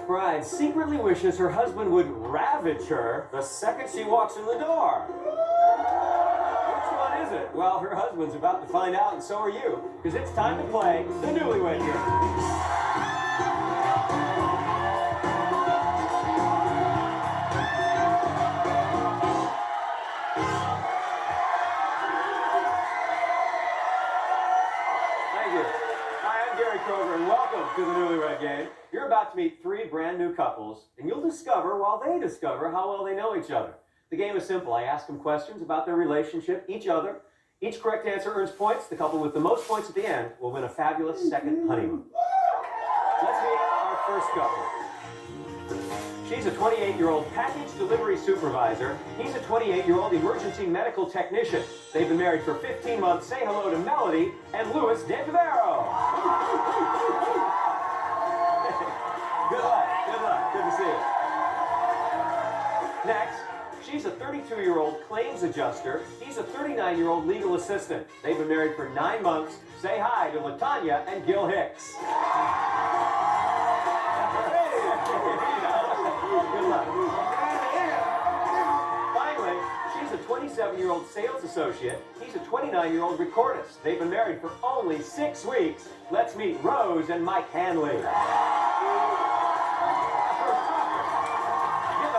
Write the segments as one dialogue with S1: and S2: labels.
S1: bride secretly wishes her husband would ravage her the second she walks in the door? Which one is it? Well, her husband's about to find out, and so are you, because it's time to play the Newlywed Game. And welcome to the Newlywed Game. You're about to meet three brand new couples, and you'll discover while they discover how well they know each other. The game is simple. I ask them questions about their relationship, each other. Each correct answer earns points. The couple with the most points at the end will win a fabulous second honeymoon. Let's meet our first couple. She's a 28-year-old package delivery supervisor. He's a 28-year-old emergency medical technician. They've been married for 15 months. Say hello to Melody and Louis DeVero. Good luck. Good luck. Good to see you. Next, she's a 32-year-old claims adjuster. He's a 39-year-old legal assistant. They've been married for 9 months. Say hi to LaTanya and Gil Hicks. Good luck. Finally, she's a 27-year-old sales associate. He's a 29-year-old recordist. They've been married for only 6 weeks. Let's meet Rose and Mike Hanley. Give a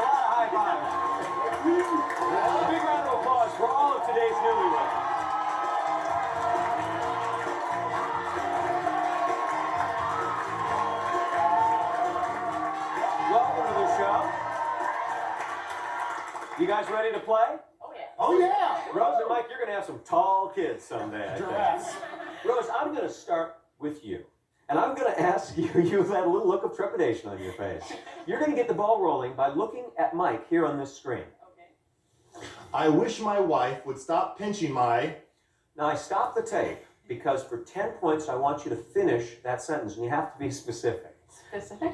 S1: lot of high fives. A big round of applause for all of today's newlyweds. Welcome to the show. You guys ready to play?
S2: Oh, yeah.
S3: Oh, yeah.
S1: Rose and Mike, you're going to have some tall kids someday, I think. Rose, I'm going to start with you. And I'm going to ask you, you've had a little look of trepidation on your face. You're going to get the ball rolling by looking at Mike here on this screen.
S2: Okay.
S3: I wish my wife would stop pinching my...
S1: Now, I stopped the tape because for 10 points, I want you to finish that sentence, and you have to be specific.
S2: Specific?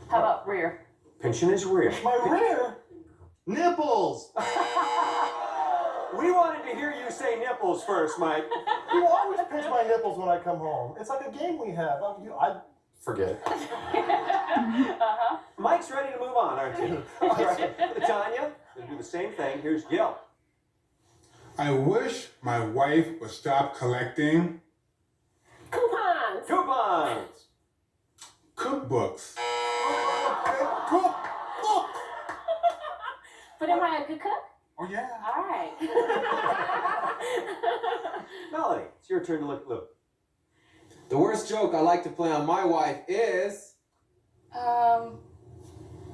S2: How about rear?
S1: Pinching his rear.
S3: My rear? Nipples!
S1: We wanted to hear you say nipples first, Mike.
S3: You always pinch my nipples when I come home. It's like a game we have. I forget it.
S2: Uh-huh.
S1: Mike's ready to move on, aren't you? All right. Tanya, gonna do the same thing. Here's Gil.
S4: I wish my wife would stop collecting
S2: Coupons.
S1: Coupons.
S4: cookbooks.
S2: But am I a good cook?
S4: Oh, yeah.
S2: All right.
S1: Melody, it's your turn to look at Luke.
S5: The worst joke I like to play on my wife is...
S2: I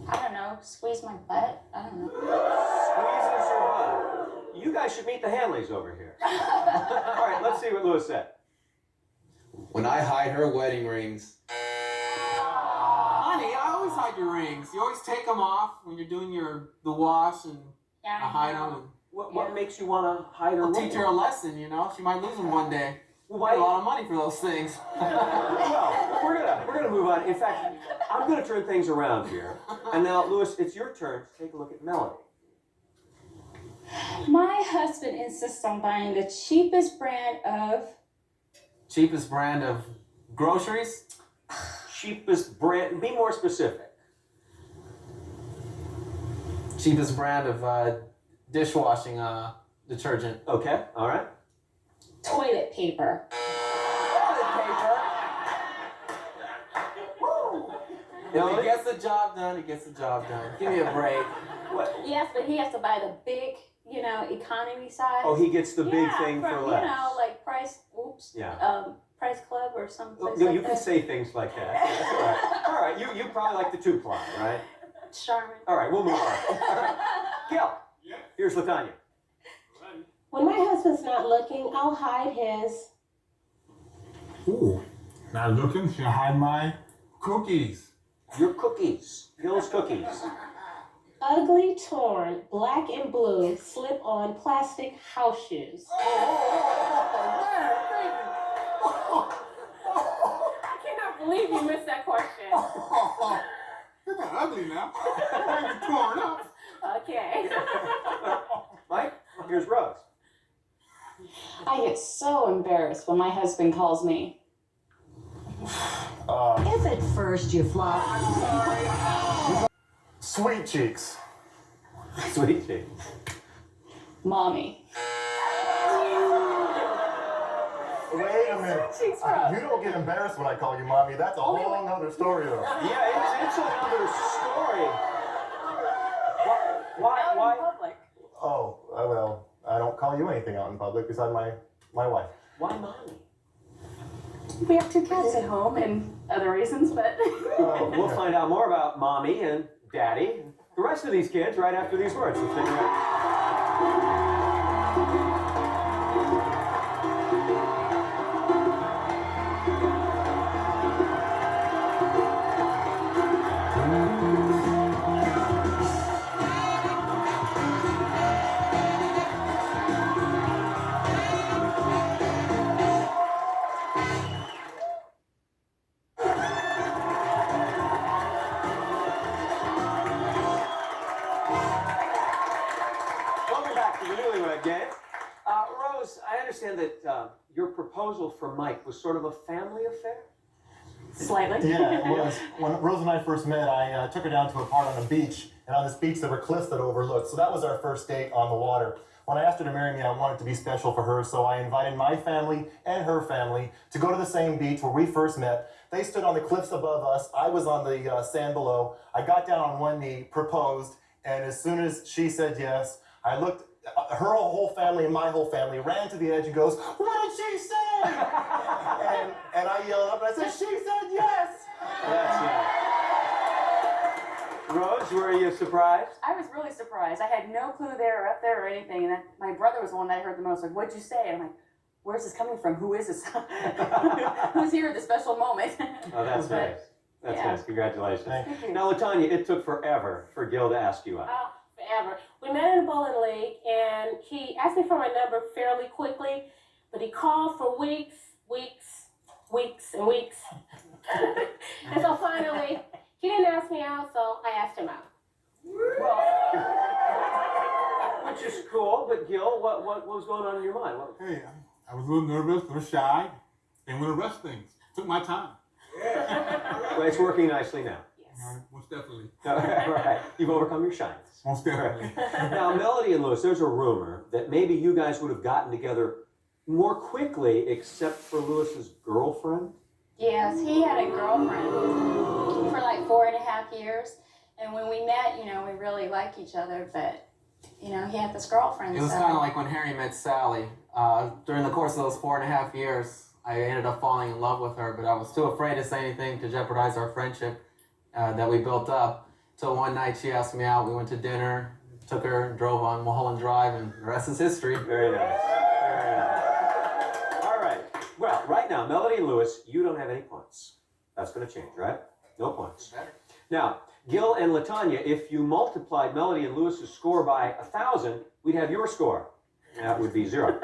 S2: don't know. Squeeze my butt? I don't know.
S1: Squeezes your butt. You guys should meet the Hanleys over here. All right, let's see what Louis said.
S5: When I hide her wedding rings.
S6: Honey, I always hide your rings. You always take them off when you're doing the wash, and
S2: Yeah,
S6: I hide them.
S1: What makes you want to hide her
S6: I'll
S1: ring?
S6: teach her a lesson, you know? She might lose them one day.
S1: Well,
S6: Pay a lot of money for those things.
S1: Well, we're gonna move on. In fact, I'm gonna turn things around here. And now, Louis, it's your turn to take a look at Melody.
S7: My husband insists on buying the cheapest brand of...
S6: Cheapest brand of groceries?
S1: Cheapest brand. Be more specific.
S6: Cheapest brand of dishwashing detergent.
S1: Okay. All right.
S7: toilet paper.
S1: Toilet paper. Woo.
S6: If it gets the job done, it gets the job done. Give me a break.
S1: What?
S7: Yes, but he has to buy the big, economy size.
S1: Oh, he gets the big thing
S7: from,
S1: for less.
S7: Like Price. Price Club or something.
S1: You can say things like that. That's all right. All right. You probably like the 2-ply, right?
S7: Charmin.
S1: All right. We'll move on. All right. Gil.
S4: Yeah.
S1: Here's LaTanya.
S8: When my husband's not looking, I'll hide his.
S4: Ooh. Not looking, she'll hide my cookies.
S1: Your cookies. Gil's cookies.
S8: Ugly, torn, black and blue, slip-on plastic house shoes.
S2: I cannot believe you missed that question.
S4: They're not ugly now. They're torn up.
S2: Okay.
S1: Mike, here's Rose.
S7: I get so embarrassed when my husband calls me.
S8: It's
S9: At first, you flop.
S3: Sweet cheeks.
S1: Sweet cheeks.
S7: Mommy.
S3: Wait a minute. You don't get embarrassed when I call you mommy. That's a whole other story, though.
S1: Yeah, it's another story. Why?
S2: Public.
S3: Oh, well, I don't call you anything out in public beside my wife.
S1: Why mommy?
S7: We have 2 cats at home and other reasons, but.
S1: We'll find out more about mommy and daddy, and the rest of these kids, right after these words. So stick around. Welcome back to the Newlywed Game. Rose, I understand that your proposal for Mike was sort of a family affair?
S7: Slightly.
S3: Yeah, it was. When Rose and I first met, I took her down to a part on the beach, and on this beach there were cliffs that overlooked. So that was our first date on the water. When I asked her to marry me, I wanted it to be special for her, so I invited my family and her family to go to the same beach where we first met. They stood on the cliffs above us. I was on the sand below. I got down on one knee, proposed, and as soon as she said yes, I looked. Her whole family and my whole family ran to the edge and goes, "What did she say?" and I yelled up and I said, "She said yes."
S1: That's it. Rose, were you surprised?
S2: I was really surprised. I had no clue they were up there or anything. And my brother was the one that I heard the most. Like, what'd you say? And I'm like, where's this coming from? Who is this? Who's here at the special moment?
S1: Oh, that's nice. That's
S2: Yeah.
S1: nice. Congratulations.
S3: Thank you.
S1: Now, LaTanya, it took forever for Gil to ask you out.
S8: Oh, forever. We met in a bowling league, and he asked me for my number fairly quickly, but he called for weeks, and weeks. And so finally, he didn't ask me out, so I asked him out.
S1: Well, which is cool, but Gil, what was going on in your mind?
S4: Hey, I was a little nervous, a little shy. Didn't want to rush things. Took my time.
S1: Well, it's working nicely now.
S4: Most definitely.
S1: All right. You've overcome your shyness.
S4: Most definitely.
S1: Now, Melody and Lewis, there's a rumor that maybe you guys would have gotten together more quickly except for Lewis's girlfriend.
S2: Yes, he had a girlfriend for like 4.5 years. And when we met, we really liked each other, but, he had this girlfriend.
S6: It was
S2: so-
S6: kind of like when Harry met Sally. During the course of those 4.5 years, I ended up falling in love with her, but I was too afraid to say anything to jeopardize our friendship that we built up. Till one night she asked me out. We went to dinner, took her, drove on Mulholland Drive, and the rest is history.
S1: Very nice. Very nice. All right. Well, right now, Melody and Lewis, you don't have any points. That's going to change, right? No points. Now, Gil and LaTanya, if you multiplied Melody and Lewis's score by 1,000, we'd have your score. That would be 0.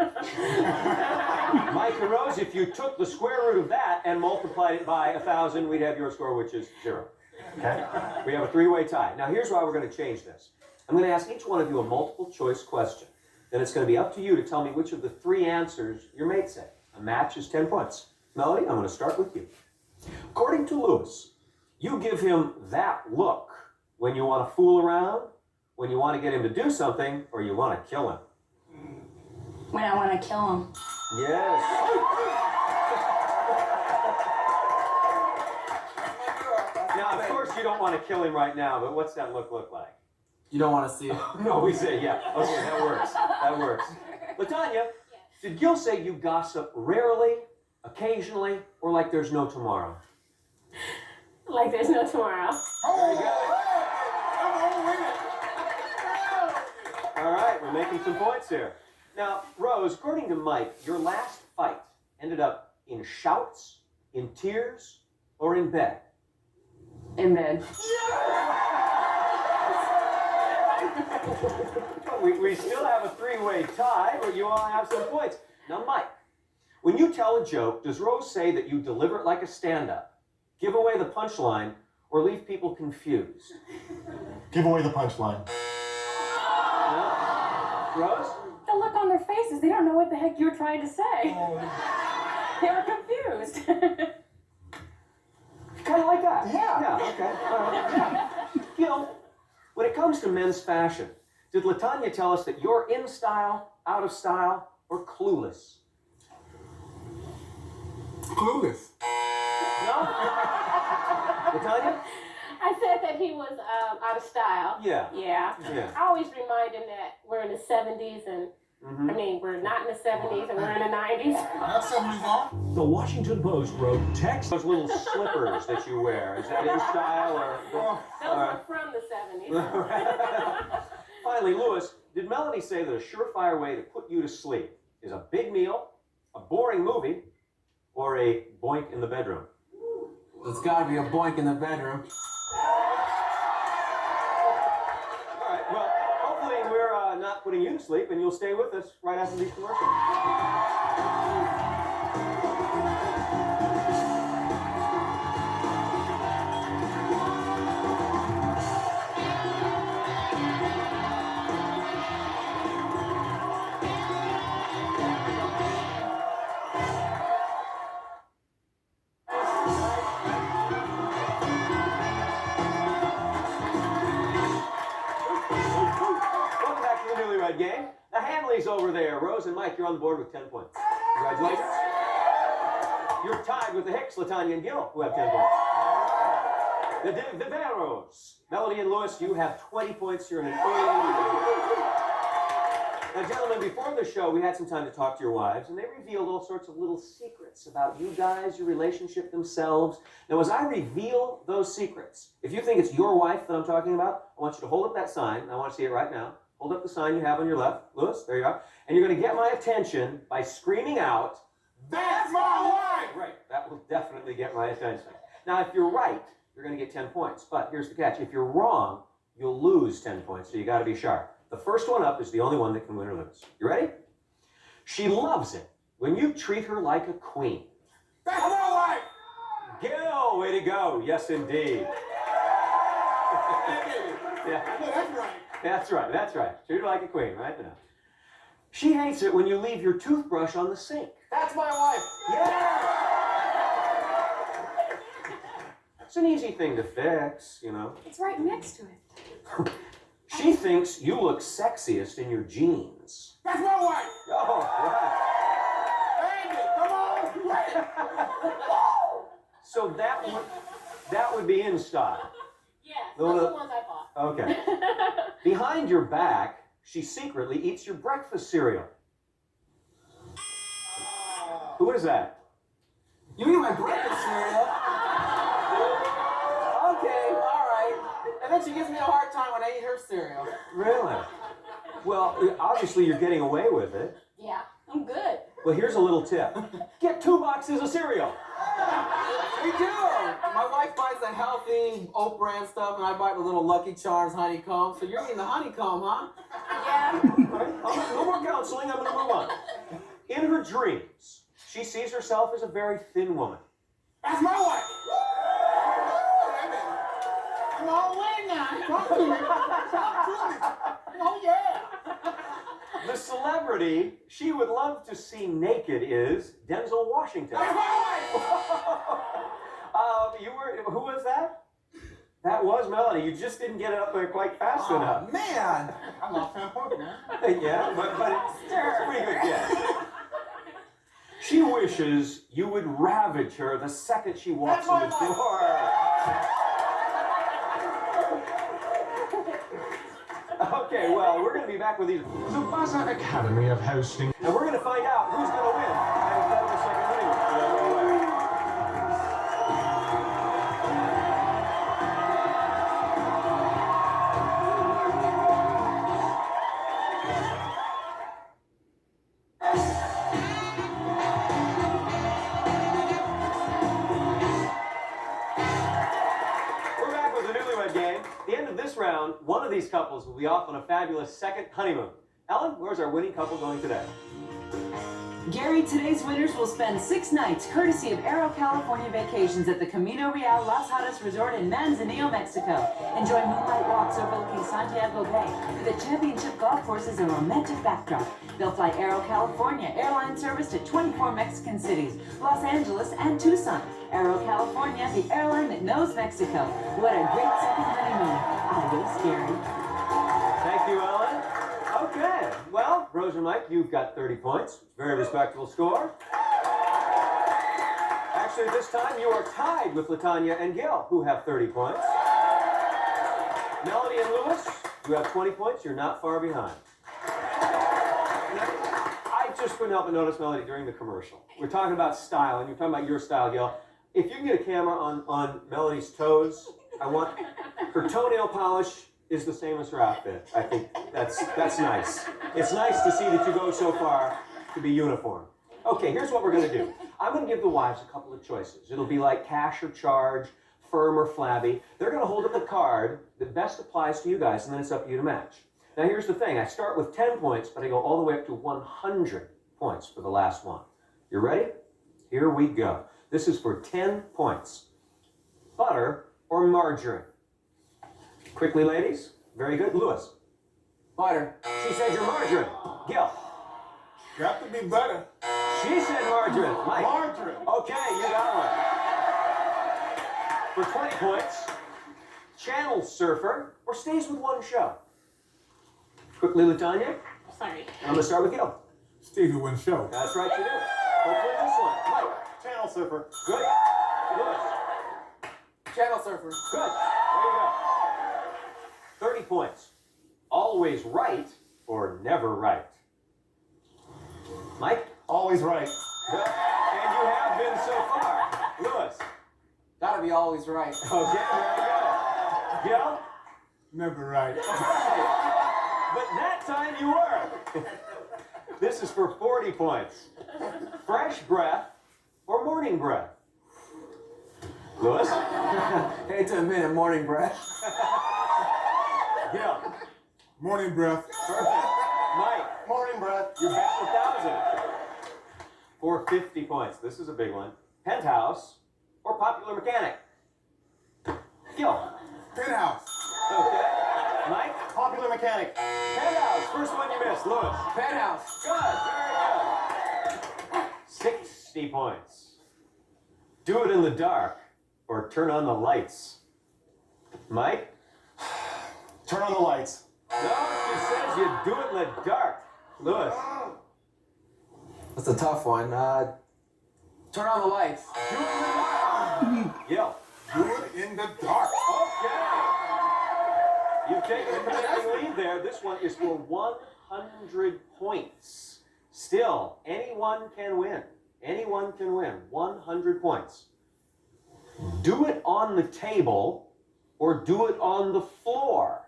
S1: Mike and Rose, if you took the square root of that and multiplied it by 1,000, we'd have your score, which is 0. Okay? We have a 3-way tie. Now, here's why we're going to change this. I'm going to ask each one of you a multiple choice question. Then it's going to be up to you to tell me which of the 3 answers your mates say. A match is 10 points. Melody, I'm going to start with you. According to Lewis, you give him that look when you want to fool around, when you want to get him to do something, or you want to kill him.
S2: When I want to kill him.
S1: Yes. Now, of course, you don't want to kill him right now, but what's that look like?
S6: You don't want to see it.
S1: No, we say, yeah. Okay, that works. That works. LaTanya, did Gil say you gossip rarely, occasionally, or like there's no tomorrow?
S8: Like there's no tomorrow.
S1: Very good. All right, we're making some points here. Now, Rose, according to Mike, your last fight ended up in shouts, in tears, or in bed?
S2: In bed.
S1: We still have a 3-way tie, but you all have some points. Now, Mike, when you tell a joke, does Rose say that you deliver it like a stand-up, give away the punchline, or leave people confused?
S3: Give away the punchline.
S1: No? Rose?
S7: The look on their faces, they don't know what the heck you're trying to say. They were confused.
S1: Kind of like that.
S3: Yeah.
S1: Okay. All right. Gil, when it comes to men's fashion, did LaTanya tell us that you're in style, out of style, or clueless?
S5: Clueless.
S1: No? LaTanya?
S8: I said that he was out of style.
S1: Yeah.
S8: Yeah.
S1: Yeah.
S8: I always remind him that we're in the 70s and I mean, we're not in the 70s and we're in the 90s.
S4: That's 70s on.
S9: The Washington Post wrote text.
S1: Those little slippers that you wear, is that in style or?
S8: Those are from the 70s.
S1: Finally, Lewis, did Melanie say that a surefire way to put you to sleep is a big meal, a boring movie, or a boink in the bedroom?
S6: It's got to be a boink in the bedroom.
S1: All right, well, hopefully we're not putting you to sleep and you'll stay with us right after these commercials. Welcome back to the Newlywed Game. The Hanleys over there. Rose and Mike, you're on the board with 10 points. Congratulations. You're tied with the Hicks, LaTanya and Gil, who have 10 points. The Viveros. Melody and Lewis, you have 20 points. You're in an early lead. Now, gentlemen, before the show, we had some time to talk to your wives, and they revealed all sorts of little secrets about you guys, your relationship themselves. Now, as I reveal those secrets, if you think it's your wife that I'm talking about, I want you to hold up that sign. I want to see it right now. Hold up the sign you have on your left. Lewis, there you are. And you're going to get my attention by screaming out,
S4: That's my wife!
S1: right, that will definitely get my attention. Now, if you're right, you're going to get 10 points. But here's the catch. If you're wrong, you'll lose 10 points, so you got to be sharp. The first one up is the only one that can win or lose. You ready? She loves it when you treat her like a queen.
S4: That's my wife!
S1: Gil, way to go. Yes, indeed. Yeah.
S4: I know that's right.
S1: That's right, that's right. Treat her like a queen right now. She hates it when you leave your toothbrush on the sink.
S6: That's my wife.
S1: Yeah! It's an easy thing to fix, you know.
S7: It's right next to it.
S1: She thinks you look sexiest in your jeans.
S4: That's my wife!
S1: Oh,
S4: Andy, come on!
S1: right. So that would be in style.
S8: Yes, those are
S1: No,
S8: the ones I bought.
S1: Okay. Behind your back, she secretly eats your breakfast cereal. Who is that?
S6: You eat my breakfast cereal? Okay, all right. And then she gives me a hard time when I eat her cereal.
S1: Really? Well, obviously you're getting away with it.
S8: Yeah, I'm good.
S1: Well, here's a little tip. Get 2 boxes of cereal.
S6: We do. My wife buys the healthy oat bran stuff, and I buy the little Lucky Charms honeycomb. So you're eating the honeycomb, huh?
S8: Yeah.
S1: All right, no more counseling. I'm going to move on. In her dreams, she sees herself as a very thin woman.
S4: That's my wife! Come on, win now. Talk to me. Talk to me. Oh, yeah.
S1: The celebrity she would love to see naked is Denzel Washington.
S4: That's my wife!
S1: Who was that? That was Melanie. You just didn't get it up there quite fast enough.
S6: Oh, man.
S4: I lost 10 points, man.
S1: Yeah, but it's a pretty good guess. She wishes you would ravage her the second she walks in the door. Okay, well, we're going to be back with these.
S9: The Buzza Academy of Hosting.
S1: And we're going to find out who's going to win. And then the second honeymoon. So don't go away. We're back with the Newlywed Game. At the end of this round, one of these couples will be off on a fabulous second honeymoon. Ellen, where's our winning couple going today?
S10: Gary, today's winners will spend 6 nights courtesy of Aero California Vacations at the Camino Real Las Hadas Resort in Manzanillo, Mexico. Enjoy moonlight walks overlooking Santiago Bay with a championship golf course as a romantic backdrop. They'll fly Aero California, airline service to 24 Mexican cities, Los Angeles and Tucson. Aero California, the airline that knows Mexico. What a great second honeymoon. Adios, Gary.
S1: Thank you, Ellen. Okay, well, Rose and Mike, you've got 30 points. Very respectable score. Actually, this time you are tied with Latanya and Gil, who have 30 points. Melody and Lewis, you have 20 points. You're not far behind. I just couldn't help but notice, Melody, during the commercial, we're talking about style, and you're talking about your style, Gil. If you can get a camera on Melody's toes, I want her toenail polish is the same as her outfit. I think that's nice. It's nice to see that you go so far to be uniform. Okay, here's what we're gonna do. I'm gonna give the wives a couple of choices. It'll be like cash or charge, firm or flabby. They're gonna hold up a card that best applies to you guys, and then it's up to you to match. Now here's the thing, I start with 10 points, but I go all the way up to 100 points for the last one. You ready? Here we go. This is for 10 points. Butter or margarine? Quickly, ladies. Very good. Lewis.
S6: Butter.
S1: She said you're margarine. Gil.
S4: Got to be butter.
S1: She said margarine. Mike.
S4: Margarine.
S1: Okay, you got one. For 20 points, channel surfer or stays with one show? Quickly, Latanya.
S8: Sorry.
S1: I'm going to start with Gil.
S4: Stevie wouldn't show.
S1: That's right, you do. Hopefully this one. Mike.
S3: Channel surfer.
S1: Good. Lewis.
S6: Channel surfer.
S1: Good. There you go. 30 points. Always right or never right? Mike?
S3: Always right.
S1: Good. And you have been so far. Lewis?
S6: Gotta be always right.
S1: Okay, very good. Gil?
S4: Never right.
S1: But that time you were. This is for 40 points. Fresh breath or morning breath? Lewis?
S6: Hate to admit it, morning breath.
S1: Gil?
S4: Morning breath.
S1: Perfect. Mike?
S3: Morning breath.
S1: You're back to 1,000. For 50 points. This is a big one. Penthouse or popular mechanic? Gil?
S4: Penthouse.
S1: Okay. Mike?
S3: Popular mechanic.
S1: Penthouse. First one you missed. Lewis?
S6: Penthouse.
S1: Good. Very good. 60 points. Do it in the dark or turn on the lights? Mike?
S3: Turn on the lights.
S1: No, she says you do it in the dark. Lewis?
S6: That's a tough one. Turn on the lights.
S1: Do it in the dark. Gil?
S4: Do it in the dark.
S1: Okay. You've taken a commanding lead there. This one is for 100 points. Still, anyone can win. Anyone can win. 100 points. Do it on the table or do it on the floor.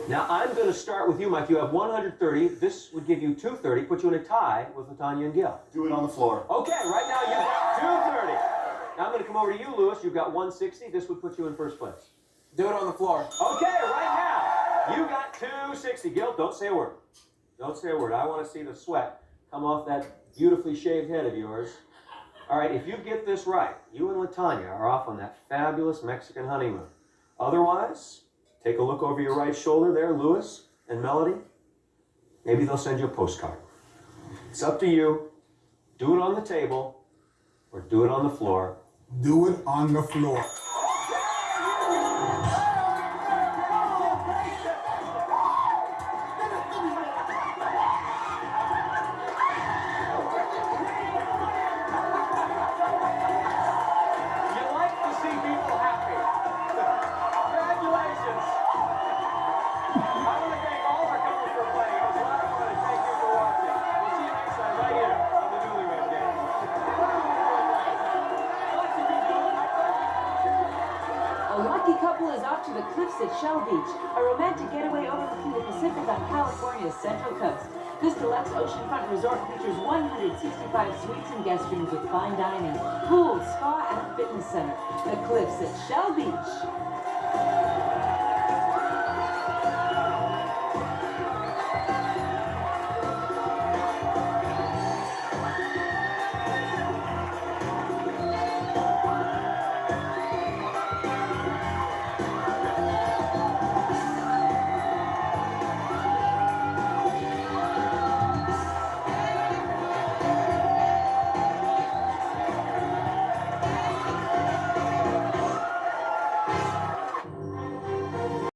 S1: Now, I'm going to start with you, Mike. You have 130. This would give you 230, put you in a tie with Latanya and Gil.
S3: Do it on the floor.
S1: Okay, right now you've got 230. Now I'm going to come over to you, Lewis. You've got 160. This would put you in first place.
S6: Do it on the floor.
S1: Okay, right now, you got 260. Gil, don't say a word. Don't say a word. I want to see the sweat come off that beautifully shaved head of yours. All right, if you get this right, you and Latanya are off on that fabulous Mexican honeymoon. Otherwise, take a look over your right shoulder there, Lewis and Melody. Maybe they'll send you a postcard. It's up to you. Do it on the table or do it on the floor.
S4: Do it on the floor.
S10: To the cliffs at Shell Beach, a romantic getaway overlooking the Pacific on California's central coast. This deluxe oceanfront resort features 165 suites and guest rooms with fine dining, pool, spa, and fitness center. The cliffs at Shell Beach.